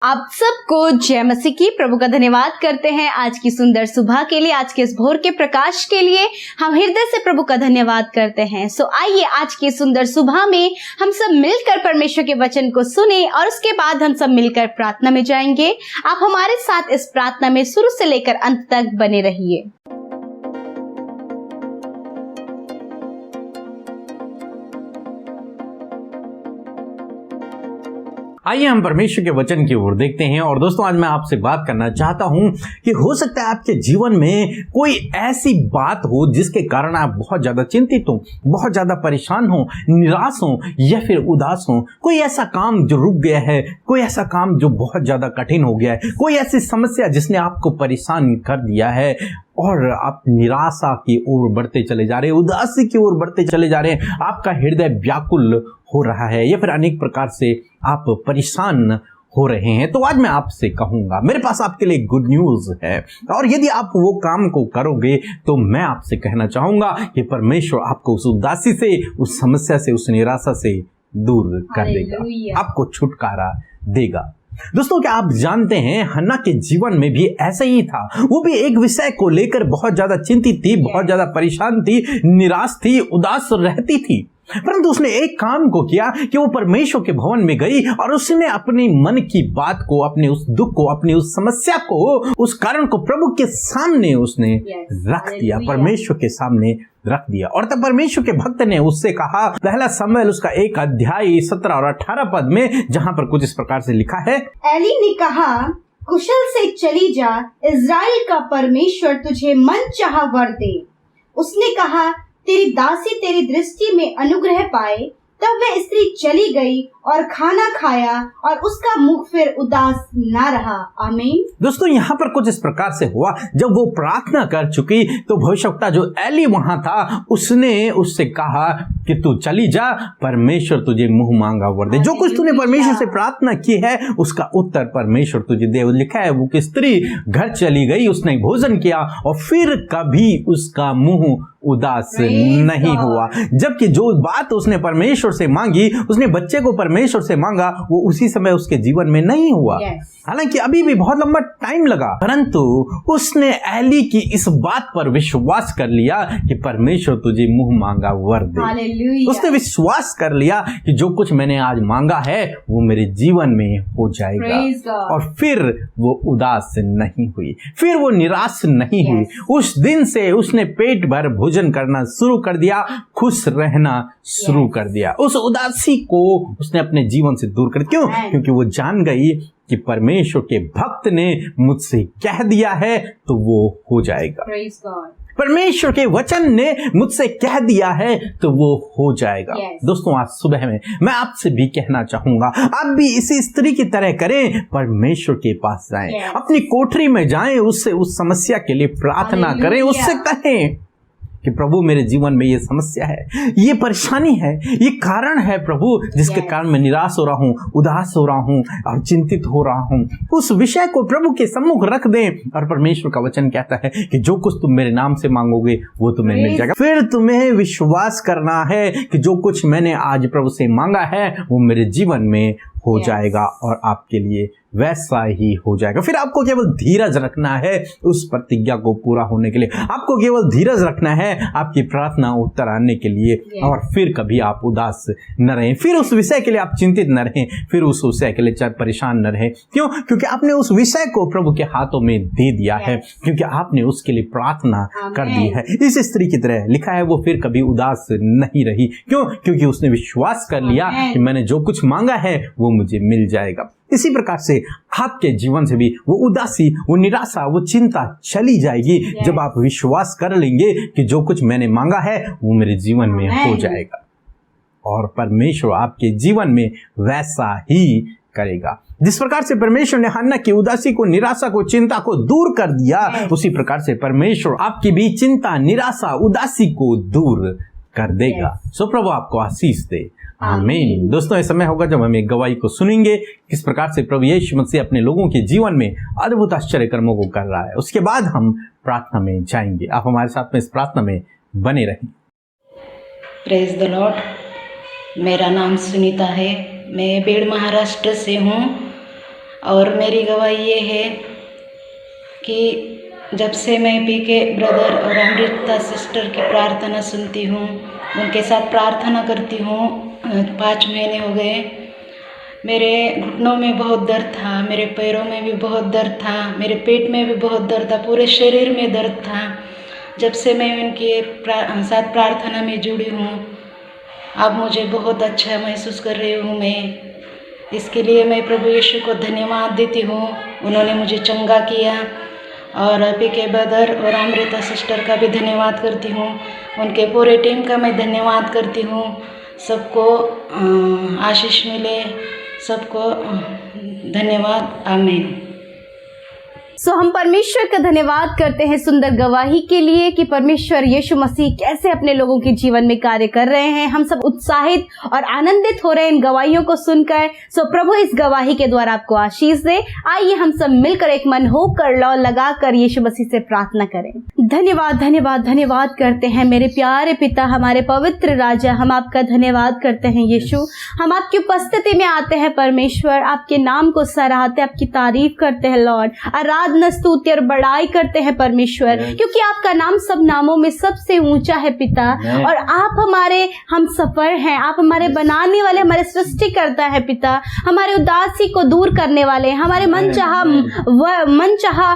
आप सबको जय मसीह की। प्रभु का धन्यवाद करते हैं आज की सुंदर सुबह के लिए, आज के इस भोर के प्रकाश के लिए हम हृदय से प्रभु का धन्यवाद करते हैं। सो आइए आज की सुंदर सुबह में हम सब मिलकर परमेश्वर के वचन को सुने और उसके बाद हम सब मिलकर प्रार्थना में जाएंगे। आप हमारे साथ इस प्रार्थना में शुरू से लेकर अंत तक बने रहिए। आइए हम परमेश्वर के वचन की ओर देखते हैं। और दोस्तों, आज मैं आपसे बात करना चाहता हूं कि हो सकता है आपके जीवन में कोई ऐसी बात हो जिसके कारण आप बहुत ज्यादा चिंतित हो, बहुत ज्यादा परेशान हो, निराश हो या फिर उदास हो। कोई ऐसा काम जो रुक गया है, कोई ऐसा काम जो बहुत ज्यादा कठिन हो गया है, कोई ऐसी समस्या जिसने आपको परेशान कर दिया है और आप निराशा की ओर बढ़ते चले जा रहे हैं, उदासी की ओर बढ़ते चले जा रहे हैं, आपका हृदय व्याकुल हो रहा है या फिर अनेक प्रकार से आप परेशान हो रहे हैं। तो आज मैं आपसे कहूंगा, मेरे पास आपके लिए गुड न्यूज है। और यदि आप वो काम को करोगे तो मैं आपसे कहना चाहूंगा कि परमेश्वर आपको उस उदासी से, उस समस्या से, उस निराशा से दूर कर देगा, आपको छुटकारा देगा। दोस्तों, क्या आप जानते हैं हन्ना के जीवन में भी ऐसा ही था। वो भी एक विषय को लेकर बहुत ज्यादा चिंतित थी, बहुत ज्यादा परेशान थी, निराश थी, उदास रहती थी। परंतु उसने एक काम को किया कि वो परमेश्वर के भवन में गई और उसने अपनी मन की बात को, अपने उस दुख को, अपनी उस समस्या को, उस कारण को प्रभु के सामने उसने रख दिया, परमेश्वर के सामने रख दिया। और तब परमेश्वर के भक्त ने उससे कहा, पहला शमूएल उसका 1 अध्याय 17 और 18 पद में, जहां पर कुछ इस प्रकार से लिखा है। एली ने कहा, कुशल से चली जा, इज़राइल का परमेश्वर तुझे मनचाहा वर दे। उसने कहा, तेरी दासी तेरी दृष्टि में अनुग्रह पाए। तब वह स्त्री चली गई और खाना खाया और उसका मुख फिर उदास ना रहा। आमीन। दोस्तों, यहाँ पर कुछ इस प्रकार से हुआ, जब वो प्रार्थना कर चुकी तो भविष्यवक्ता जो एली वहां था उसने उससे कहा कि तू चली जा, परमेश्वर तुझे मुंह मांगा वर दे। जो कुछ तूने परमेश्वर से प्रार्थना की है उसका उत्तर परमेश्वर तुझे दे। लिखा है, वो स्त्री घर चली गई, उसने भोजन किया और फिर कभी उसका मुंह उदास नहीं हुआ। जबकि जो बात उसने परमेश्वर से मांगी, उसने बच्चे को परमेश्वर से मांगा, वो उसी समय उसके जीवन में नहीं हुआ। हालांकि अभी भी बहुत लंबा टाइम लगा, परंतु उसने एली की इस बात पर विश्वास कर लिया कि परमेश्वर तुझे मुंह मांगा वर दे। उसने विश्वास कर लिया कि जो कुछ मैंने आज मांगा है वो मेरे जीवन में हो जाएगा। और फिर वो उदास नहीं हुई, फिर वो निराश नहीं हुई। उस दिन से उसने पेट भर भोजन करना शुरू कर दिया, खुश रहना शुरू कर दिया। उस उदासी को उसने अपने जीवन से दूर कर। क्यों? क्योंकि वो जान गई कि परमेश्वर के भक्त ने मुझसे कह दिया है तो वो हो जाएगा। परमेश्वर के वचन ने मुझसे कह दिया है तो वो हो जाएगा। दोस्तों, आज सुबह में मैं आपसे भी कहना चाहूंगा, आप भी इसी स्त्री की तरह करें, परमेश्वर के पास जाएं, अपनी कोठरी में जाएं, उससे उस समस्या के लिए प्रार्थना करें, उससे कहें कि प्रभु मेरे जीवन में ये समस्या है, ये परेशानी है, ये कारण है प्रभु जिसके कारण मैं निराश हो रहा हूँ, उदास हो रहा हूँ और चिंतित हो रहा हूँ। उस विषय को प्रभु के सम्मुख रख दें और परमेश्वर का वचन कहता है कि जो कुछ तुम मेरे नाम से मांगोगे वो तुम्हें मिल जाएगा। फिर तुम्हें विश्वास करना है कि जो कुछ मैंने आज प्रभु से मांगा है वो मेरे जीवन में हो जाएगा और आपके लिए वैसा ही हो जाएगा। फिर आपको केवल धीरज रखना है उस प्रतिज्ञा को पूरा होने के लिए, आपको केवल धीरज रखना है आपकी प्रार्थना उत्तर आने के लिए। और फिर कभी आप उदास न रहें, फिर उस विषय के लिए आप चिंतित न रहें, फिर उस विषय के लिए परेशान न रहें। क्यों? क्योंकि आपने उस विषय को प्रभु के हाथों में दे दिया है, क्योंकि आपने उसके लिए प्रार्थना कर दी है। इस स्त्री की तरह लिखा है, वो फिर कभी उदास नहीं रही। क्यों? क्योंकि उसने विश्वास कर लिया कि मैंने जो कुछ मांगा है वो मुझे मिल जाएगा। इसी प्रकार से आपके जीवन से भी वो उदासी, वो निराशा, वो चिंता चली जाएगी जब आप विश्वास कर लेंगे कि जो कुछ मैंने मांगा है वो मेरे जीवन में हो जाएगा और परमेश्वर आपके जीवन में वैसा ही करेगा। जिस प्रकार से परमेश्वर ने हन्ना की उदासी को, निराशा को, चिंता को दूर कर दिया, उसी प्रकार से परमेश्वर आपकी भी चिंता, निराशा, उदासी को दूर कर देगा। सो प्रभु आपको आशीष दे। आमीन। दोस्तों, इस समय होगा जब हम एक गवाही को सुनेंगे किस प्रकार से प्रभु यीशु मसीह अपने लोगों के जीवन में अद्भुत आश्चर्य कर्मों को कर रहा है। उसके बाद हम प्रार्थना में जाएंगे। आप हमारे साथ में इस प्रार्थना में बने रहें। Praise the Lord. मेरा नाम सुनीता है, मैं बेड़ महाराष्ट्र से हूँ। और मेरी गवाही ये है कि जब से मैं पीके ब्रदर और अमृता सिस्टर की प्रार्थना सुनती हूँ, उनके साथ प्रार्थना करती हूँ, 5 महीने हो गए। मेरे घुटनों में बहुत दर्द था, मेरे पैरों में भी बहुत दर्द था, मेरे पेट में भी बहुत दर्द था, पूरे शरीर में दर्द था। जब से मैं उनके साथ प्रार्थना में जुड़ी हूँ, अब मुझे बहुत अच्छा महसूस कर रही हूँ। मैं इसके लिए मैं प्रभु यीशु को धन्यवाद देती हूँ, उन्होंने मुझे चंगा किया। और पीके ब्रदर और अमृता सिस्टर का भी धन्यवाद करती हूँ, उनके पूरे टीम का मैं धन्यवाद करती हूँ। सबको आशीष मिले, सबको धन्यवाद, आमीन। सो हम परमेश्वर का धन्यवाद करते हैं सुंदर गवाही के लिए कि परमेश्वर यीशु मसीह कैसे अपने लोगों के जीवन में कार्य कर रहे हैं। हम सब उत्साहित और आनंदित हो रहे हैं इन गवाहियों को सुनकर। सो प्रभु इस गवाही के द्वारा आपको आशीष दे। आइए हम सब मिलकर एक मन होकर लौ लगाकर यीशु मसीह से प्रार्थना करें। धन्यवाद धन्यवाद धन्यवाद करते हैं मेरे प्यारे पिता, हमारे पवित्र राजा। हम आपका धन्यवाद करते हैं यीशु। हम आपकी उपस्थिति में आते हैं परमेश्वर, आपके नाम को सराहते, आपकी तारीफ करते हैं लॉर्ड, आराधना स्तुति और बड़ाई करते हैं परमेश्वर, क्योंकि आपका नाम सब नामों में सबसे ऊंचा है पिता। और आप हमारे हम सफर हैं, आप हमारे बनाने वाले, हमारे सृष्टिकर्ता है पिता, हमारे उदासी को दूर करने वाले, हमारे मन चाहा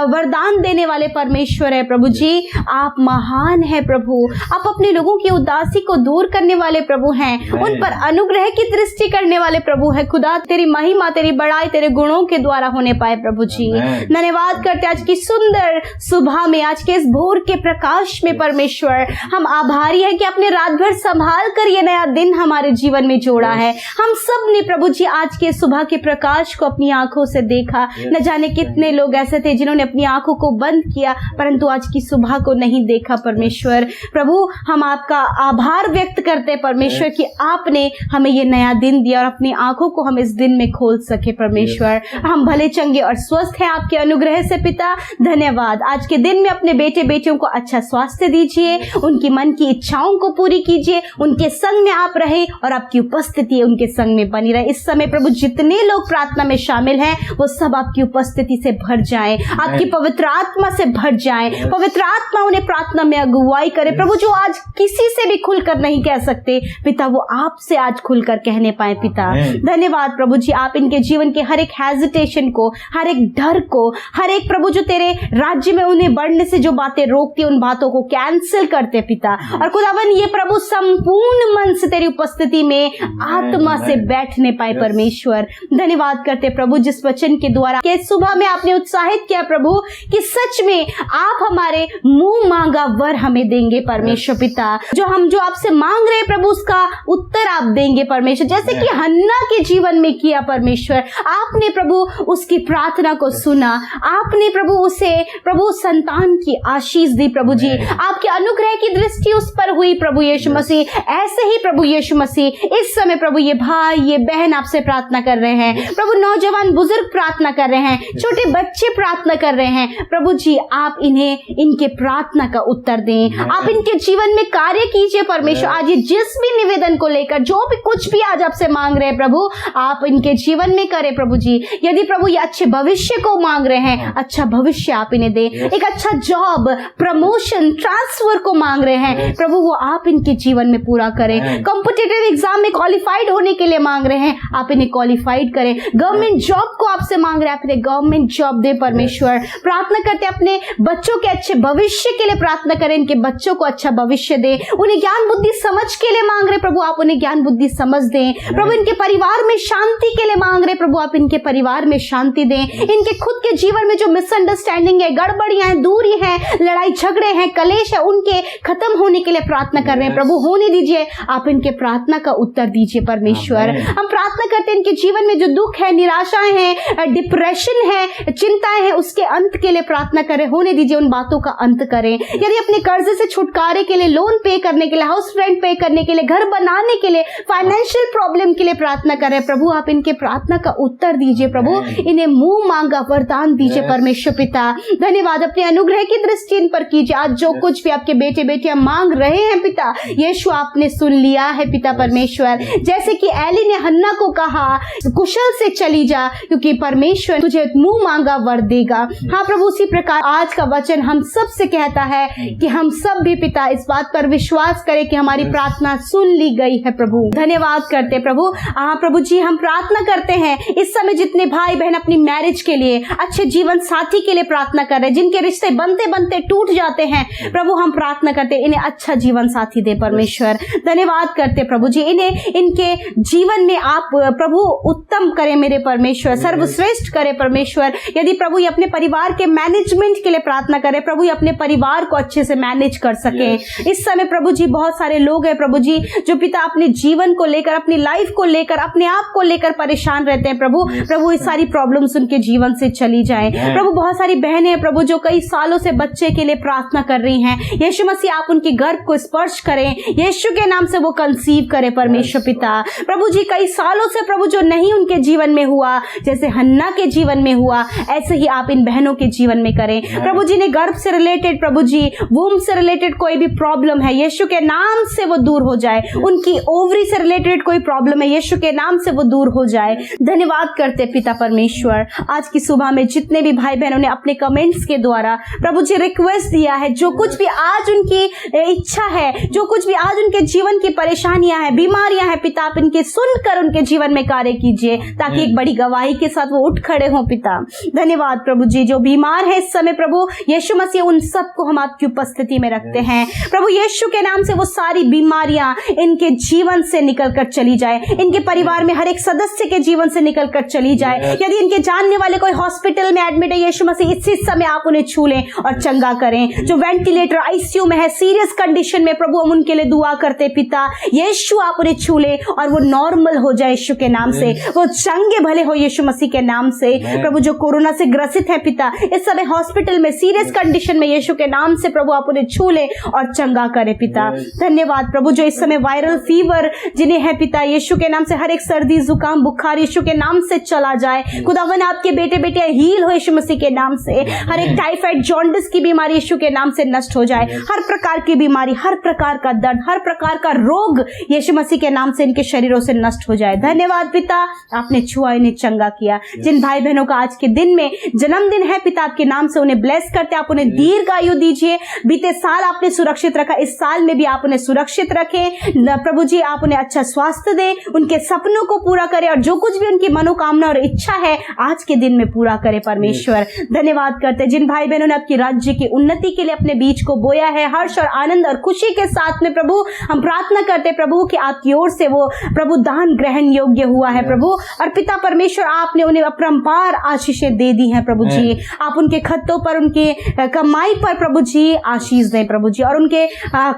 वरदान देने वाले परमेश्वर है प्रभु जी। आप महान है प्रभु, आप अपने लोगों की उदासी को दूर करने वाले प्रभु हैं, उन पर अनुग्रह की दृष्टि करने वाले प्रभु है। खुदा तेरी महिमा, तेरी बड़ाई तेरे गुणों के द्वारा होने पाए प्रभु जी। धन्यवाद करते आज की सुंदर सुबह में, आज के इस भोर के प्रकाश में परमेश्वर हम आभारी हैं कि आपने रात भर संभाल कर ये नया दिन हमारे जीवन में जोड़ा है। हम सब ने प्रभु जी आज के सुबह के प्रकाश को अपनी आंखों से देखा। न जाने कितने लोग ऐसे थे जिन्होंने अपनी आंखों को बंद किया परंतु आज की सुबह को नहीं देखा परमेश्वर। प्रभु हम आपका आभार व्यक्त करते हैं परमेश्वर कि आपने हमें ये नया दिन दिया और अपनी आंखों को हम इस दिन में खोल सके परमेश्वर। हम भले चंगे और स्वस्थ हैं आपके अनुग्रह से पिता। धन्यवाद। आज के दिन में अपने बेटे बेटियों को अच्छा स्वास्थ्य दीजिए, उनकी मन की इच्छाओं को पूरी कीजिए, उनके संग में आप रहे और आपकी उपस्थिति उनके संग में बनी रहे। इस समय प्रभु जितने लोग प्रार्थना में शामिल हैं वो सब आपकी उपस्थिति से भर जाएं, आपकी पवित्र आत्मा से भर जाएं। पवित्र आत्मा उन्हें प्रार्थना में अगुवाई करे प्रभु, जो आज किसी से भी खुलकर नहीं कह सकते पिता, वो आपसे आज खुलकर कहने पाए पिता। धन्यवाद प्रभु जी। आप इनके जीवन के हर एक हेजिटेशन को, हर एक डर को, हर एक प्रभु जो तेरे राज्य में उन्हें बढ़ने से जो बातें रोकती उन बातों को कैंसिल करते पिता। और खुदावन ये प्रभु संपूर्ण मन से तेरी उपस्थिति में आत्मा से बैठने पाए परमेश्वर। धन्यवाद करते प्रभु जिस वचन के द्वारा के सुबह में आपने उत्साहित किया प्रभु कि सच में आप हमारे मुंह मांगा वर हमें देंगे परमेश्वर पिता। जो आपसे मांग रहे प्रभु उसका उत्तर आप देंगे परमेश्वर, जैसे कि हन्ना के जीवन में किया परमेश्वर। आपने प्रभु उसकी प्रार्थना को सुना, आपने प्रभु उसे प्रभु संतान की आशीष दी प्रभु जी। आपके अनुग्रह की दृष्टि उस पर हुई प्रभु यीशु मसीह। ऐसे ही प्रभु यीशु मसीह इस समय प्रभु ये भाई ये बहन आपसे प्रार्थना कर रहे हैं प्रभु, नौजवान बुजुर्ग प्रार्थना कर रहे हैं, छोटे बच्चे प्रार्थना कर रहे हैं प्रभु जी। आप इन्हें इनके प्रार्थना का उत्तर दें, आप इनके जीवन में कार्य कीजिए परमेश्वर। आज ये जिस भी निवेदन को लेकर जो भी कुछ भी आज आपसे मांग रहे हैं प्रभु, आप इनके जीवन में करें प्रभु जी। यदि प्रभु ये अच्छे भविष्य को मांग रहे हैं, अच्छा भविष्य आप इन्हें दे। एक अच्छा जॉब, प्रमोशन, ट्रांसफर को मांग रहे हैं प्रभु, वो आप इनके जीवन में पूरा करें। कॉम्पिटिटिव एग्जाम में क्वालिफाइड होने के लिए मांग रहे हैं, आप इन्हें क्वालिफाइड करें। गवर्नमेंट जॉब को आपसे मांग रहे हैं, आप इन्हें गवर्नमेंट जॉब दे परमेश्वर। प्रार्थना करते अपने बच्चों के अच्छे भविष्य के लिए प्रार्थना करें, इनके बच्चों को अच्छा भविष्य दे। उन्हें ज्ञान बुद्धि समझ के लिए मांग रहे प्रभु, आप उन्हें ज्ञान बुद्धि समझ दें प्रभु। इनके परिवार में शांति के लिए मांग रहे प्रभु, आप इनके परिवार में शांति दें। इनके खुद के जीवन में जो मिसअंडरस्टैंडिंग है, गड़बड़ियां हैं, दूरी है, लड़ाई झगड़े हैं, कलेश है, उनके खत्म होने के लिए प्रार्थना कर रहे हैं प्रभु। होने दीजिए, आप इनके प्रार्थना का उत्तर दीजिए परमेश्वर। हम प्रार्थना करते हैं इनके जीवन में जो दुख है, निराशाएं हैं, डिप्रेशन है, चिंताएं हैं, उसके अंत के लिए प्रार्थना करें। होने दीजिए, उन बातों बातों का अंत करें। यदि अपने कर्जे से छुटकारे के लिए, लोन पे करने के लिए, हाउस रेंट पे करने के लिए, घर बनाने के लिए, फाइनेंशियल प्रॉब्लम के लिए प्रार्थना करें, प्रभु आप इनके प्रार्थना का उत्तर दीजिए। प्रभु इन्हें मुंह मांगा वरदान दीजिए परमेश्वर पिता। धन्यवाद, अपने अनुग्रह की दृष्टि इन पर कीजिए। आज जो कुछ भी आपके बेटे बेटियां मांग रहे हैं पिता यीशु आपने सुन लिया है पिता परमेश्वर। जैसे कि एली ने हन्ना को कहा कुशल से चली जा, क्योंकि परमेश्वर तुझे मुंह मांगा वर देगा। हाँ प्रभु, उसी प्रकार आज का वचन हम सब से कहता है कि हम सब भी पिता इस बात पर विश्वास करें कि हमारी प्रार्थना सुन ली गई है। प्रभु धन्यवाद करते प्रभु। हाँ प्रभु जी, हम प्रार्थना करते हैं इस समय जितने भाई बहन अपनी मैरिज के लिए, अच्छे जीवन साथी के लिए प्रार्थना कर रहे हैं, जिनके रिश्ते बनते बनते टूट जाते हैं, प्रभु हम प्रार्थना करते इन्हें अच्छा जीवन साथी दे परमेश्वर। धन्यवाद करते प्रभु जी, इन्हें इनके जीवन में आप प्रभु उत्तम करें मेरे परमेश्वर, सर्वश्रेष्ठ करें परमेश्वर। यदि प्रभु ये अपने परिवार के मैनेजमेंट के लिए प्रार्थना करें, प्रभु ये अपने परिवार को अच्छे से मैनेज कर सके। इस समय प्रभु जी बहुत सारे लोग हैं प्रभु जी जो पिता अपने जीवन को लेकर, अपनी लाइफ को लेकर, अपने आप को लेकर परेशान रहते हैं प्रभु। प्रभु ये सारी प्रॉब्लम्स उनके जीवन से चली जाए। प्रभु बहुत सारी बहनें हैं प्रभु जो कई सालों से बच्चे के लिए प्रार्थना कर रही हैं। यीशु मसीह आप उनके गर्भ को स्पर्श करें, यीशु के नाम से वो कंसीव करे परमेश्वर पिता। प्रभु जी कई सालों से प्रभु जो नहीं उनके जीवन में हुआ, जैसे हन्ना के जीवन में हुआ, ऐसे ही आप इन बहनों के जीवन में करें। प्रभु जी ने गर्भ से रिलेटेड, प्रभु जी वूम से रिलेटेड कोई भी प्रॉब्लम है, यीशु के नाम से वो दूर हो जाए। उनकी ओवरी से रिलेटेड कोई प्रॉब्लम है, यीशु के नाम से वो दूर हो जाए। धन्यवाद करते पिता परमेश्वर। आज की सुबह में जितने भी भाई बहनों ने अपने कमेंट्स के द्वारा प्रभु जी रिक्वेस्ट दिया है, जो कुछ भी आज उनकी इच्छा है, जो कुछ भी आज उनके जीवन की परेशानियां हैं, बीमारियां हैं, पिता आप इनके सुनकर उनके जीवन में कार्य कीजिए, ताकि एक बड़ी गवाही के साथ वो उठ खड़े हों पिता। धन्यवाद प्रभु जी, जो बीमार है इस समय प्रभु यीशु मसीह उन सबको हम आपकी उपस्थिति में रखते हैं प्रभु। यीशु के नाम से वो सारी बीमारियां इनके जीवन से निकल कर चली जाए, इनके परिवार में हर एक सदस्य के जीवन से निकल कर चली जाए। यदि इनके जानने वाले कोई हॉस्पिटल में एडमिट है, यीशु मसीह इसी समय आप उन्हें छू लें और चंगा करें। जो वेंटिलेटर आईसीयू में है, सीरियस कंडीशन में, प्रभु हम उनके लिए दुआ करते पिता। यीशु आप उन्हें छू लें और वो नॉर्मल हो जाए यीशु के नाम से, वो चंगे भले हो यीशु मसीह के नाम से। प्रभु जो कोरोना से ग्रसित है पिता, इस समय हॉस्पिटल में सीरियस कंडीशन में, यीशु के नाम से प्रभु आप उन्हें छू ले और चंगा करे पिता। धन्यवाद प्रभु, जो इस समय वायरल फीवर जिन्हें है पिता, यीशु के नाम से हर एक सर्दी जुकाम बुखार यीशु के नाम से चला जाए। खुदावन आपके बेटे बेटे हील हो यीशु मसीह के नाम से। हर एक टाइफाइड जॉन्डिस की बीमारी यीशु के नाम से नष्ट हो जाए। हर प्रकार की बीमारी, हर प्रकार का दर्द, हर प्रकार का रोग यीशु मसीह के नाम से इनके शरीरों से नष्ट हो जाए। धन्यवाद पिता, आपने छुआ, इन्हें चंगा किया। जिन भाई बहनों का आज के दिन में जन्मदिन है पिता, आपके नाम से उन्हें ब्लेस करते, आप उन्हें दीर्घ आयु दीजिए। बीते साल आपने सुरक्षित रखा, इस साल में भी आप उन्हें सुरक्षित रखें प्रभु जी। आप उन्हें अच्छा स्वास्थ्य दें, उनके सपनों को पूरा करें, और जो कुछ भी उनकी मनोकामना और इच्छा है आज के दिन में पूरा करें परमेश्वर। धन्यवाद करते जिन भाई बहनों ने आपकी राज्य की उन्नति के लिए अपने बीज को बोया है, हर्ष और आनंद और खुशी के साथ में प्रभु हम प्रार्थना करते प्रभु कि आपकी ओर से वो प्रभु दान ग्रहण योग्य हुआ है प्रभु। और पिता परमेश्वर आपने उन्हें अपरंपार आशीषें दे दी हैं प्रभु जी। आप उनके खत्तों पर, उनके कमाई पर प्रभु जी आशीष दें प्रभु जी, और उनके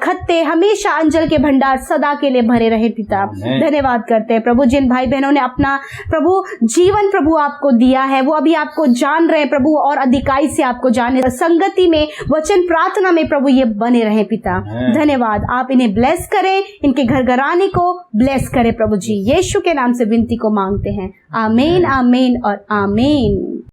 खत्ते हमेशा अंजल के भंडार सदा के लिए भरे रहे पिता। धन्यवाद करते हैं प्रभु, जिन भाई बहनों ने अपना प्रभु जीवन प्रभु आपको दिया है, वो अभी आपको जान रहे हैं प्रभु, और अधिकाई से आपको जाने, संगति में, वचन प्रार्थना में प्रभु ये बने रहे पिता। धन्यवाद, आप इन्हें ब्लेस करें, इनके घर घराने को ब्लेस करें प्रभु जी। यीशु के नाम से विनती को मांगते हैं, आमीन आमीन और आमीन।